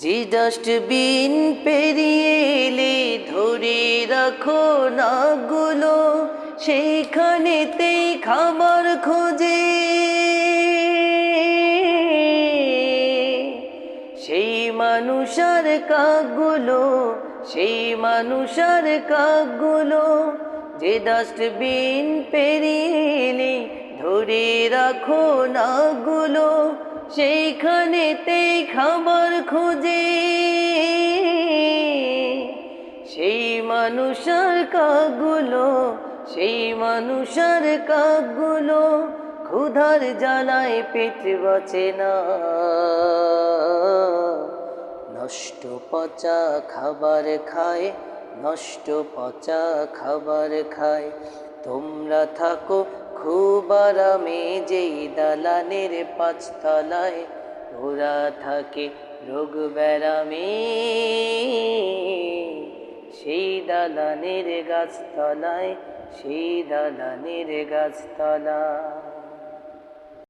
যে ডাস্টবিন পেরিয়ে এলে ধরে রাখো নাগুলো, সেইখানেতেই খাবার খোঁজে। সেই মানুষ আর কাকগুলো, সেই মানুষ আর কাকগুলো, যে ডাস্টবিন পেরিয়ে এলে ধরে রাখো নাগুলো, সেইখানেতেই খাবার খোঁজে। সেই মানুষ আর কাকগুলো, সেই মানুষ আর কাকগুলো, ক্ষুধার জ্বালায় পেট বাঁচে না। নষ্ট পচা খাবার খায়, নষ্ট পচা খাবার খায়। তোমরা থাকো খুব আরামে যেই দালানের পাঁচতলায়, ওরা থাকে রোগ ব্যারামে সেই দালানের গাছতলায়, সেই দালানের গাছতলায়।